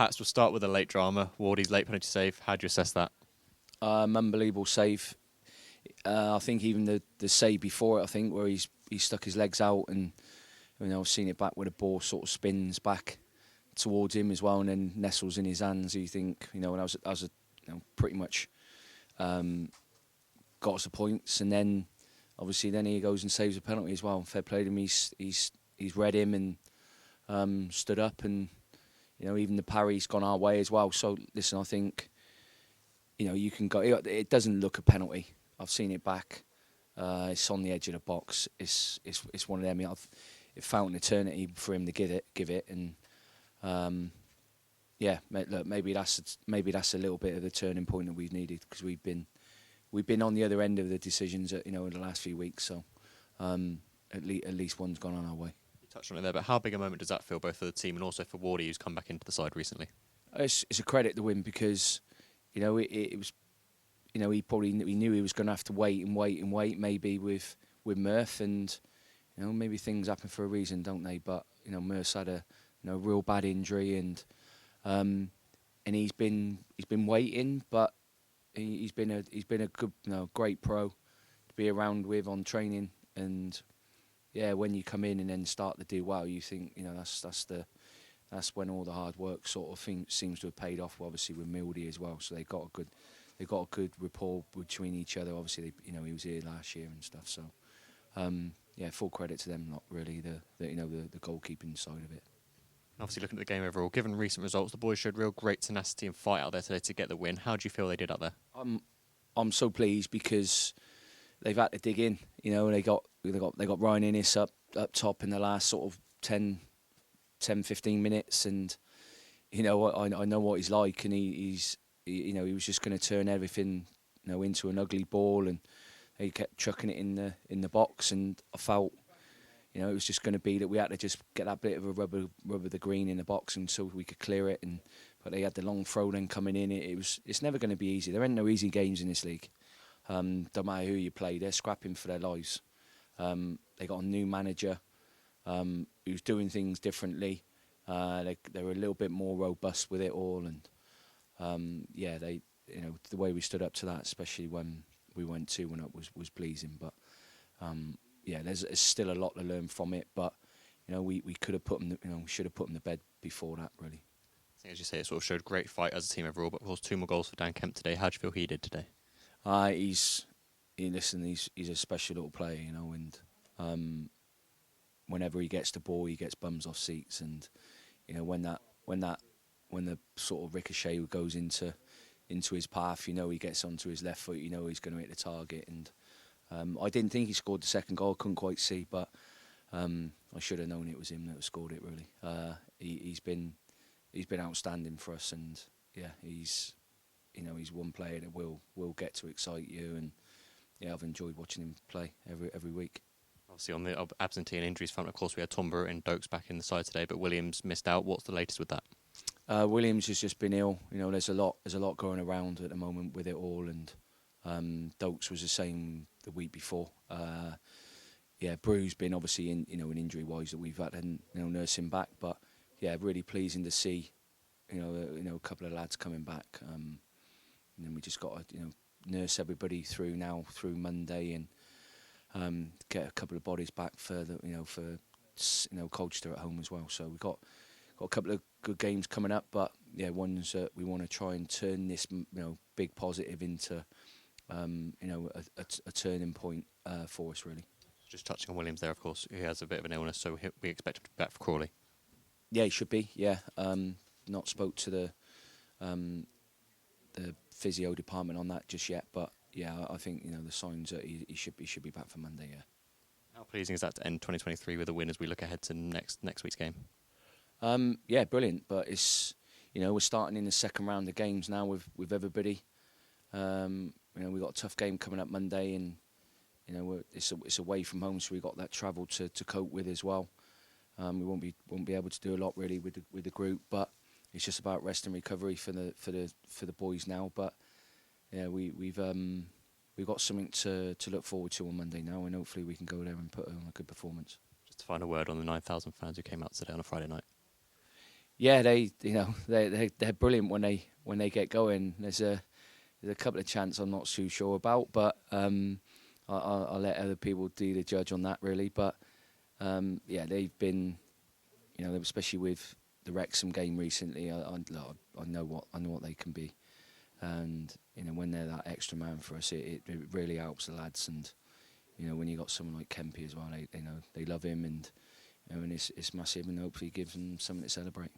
Hats, we'll start with a late drama. Wardy's late penalty save. How do you assess that? Unbelievable save. I think even the save before it, I think, where he stuck his legs out and I've seen it back where the ball sort of spins back towards him as well and then nestles in his hands. You think, and I was pretty much got us the points, and then obviously then he goes and saves a penalty as well. Fair play to him. He's read him and stood up, and even the parry's gone our way as well. So listen, I think you can go. It doesn't look a penalty. I've seen it back. It's on the edge of the box. It's one of them. It felt an eternity for him to give it, and look, maybe that's a little bit of the turning point that we've needed, because we've been on the other end of the decisions in the last few weeks. So at least one's gone on our way. You touched on it there, but how big a moment does that feel both for the team and also for Wardy, who's come back into the side recently? It's a credit to win, because it was he knew he was going to have to wait maybe with Murph, and maybe things happen for a reason, don't they? But Murph's had a real bad injury, and he's been waiting, but he's been a good, great pro to be around with on training, and when you come in and then start to do well, you think that's when all the hard work sort of seems to have paid off. Obviously with Mildy as well, so they got a good rapport between each other. Obviously he was here last year and stuff, so full credit to them. Not really the goalkeeping side of it. Obviously, looking at the game overall, given recent results, the boys showed real great tenacity and fight out there today to get the win. How do you feel they did out there? I'm so pleased, because they've had to dig in. They got Ryan Innes up top in the last sort of 10, 15 minutes, and I know what he's like, and he was just going to turn everything into an ugly ball, and he kept chucking it in the box, and I felt. It was just going to be that we had to just get that bit of a rubber the green in the box, and so we could clear it. But they had the long throw then coming in. It's never going to be easy. There ain't no easy games in this league. Don't matter who you play, they're scrapping for their lives. They got a new manager who's doing things differently. They were a little bit more robust with it all, and they the way we stood up to that, especially when we went 2-1 up, was pleasing. But there's still a lot to learn from it, but we could have put them, we should have put them to bed before that, really. I think, as you say, it sort of showed great fight as a team overall, but of course 2 more goals for Dan Kemp today. How do you feel he did today? He's a special little player, and whenever he gets the ball, he gets bums off seats, and when the sort of ricochet goes into his path, he gets onto his left foot, he's going to hit the target, and. I didn't think he scored the second goal. Couldn't quite see, but I should have known it was him that scored it. Really, he's been outstanding for us, and he's one player that will get to excite you, and I've enjoyed watching him play every week. Obviously, on the absentee and injuries front, of course, we had Tom Brewer and Dokes back in the side today, but Williams missed out. What's the latest with that? Williams has just been ill. There's a lot going around at the moment with it all, and. Dokes was the same the week before. Brew's been obviously in injury wise that we've had and nurse him back, but really pleasing to see a couple of lads coming back. And then we just got to nurse everybody through Monday, and get a couple of bodies back for Colchester at home as well. So we've got a couple of good games coming up, but ones that we want to try and turn this big positive into. A turning point for us, really. Just touching on Williams there, of course, he has a bit of an illness, so we expect him to be back for Crawley. Yeah, he should be. Yeah, not spoke to the physio department on that just yet, but I think the signs that he should be back for Monday. Yeah. How pleasing is that to end 2023 with a win as we look ahead to next week's game? Brilliant. But it's we're starting in the second round of games now with everybody. We've got a tough game coming up Monday, and it's away from home, so we've got that travel to cope with as well. We won't be able to do a lot really with the group, but it's just about rest and recovery for the boys now. But we've got something to look forward to on Monday now, and hopefully we can go there and put on a good performance. Just to find a word on the 9,000 fans who came out today on a Friday night. Yeah, they're brilliant when they get going. There's a couple of chants I'm not too sure about, but I'll let other people do the judge on that really. But yeah, they've been, especially with the Wrexham game recently. I know what they can be, and when they're that extra man for us, it really helps the lads. And when you got someone like Kempy as well, they love him, and and it's massive, and hopefully gives them something to celebrate.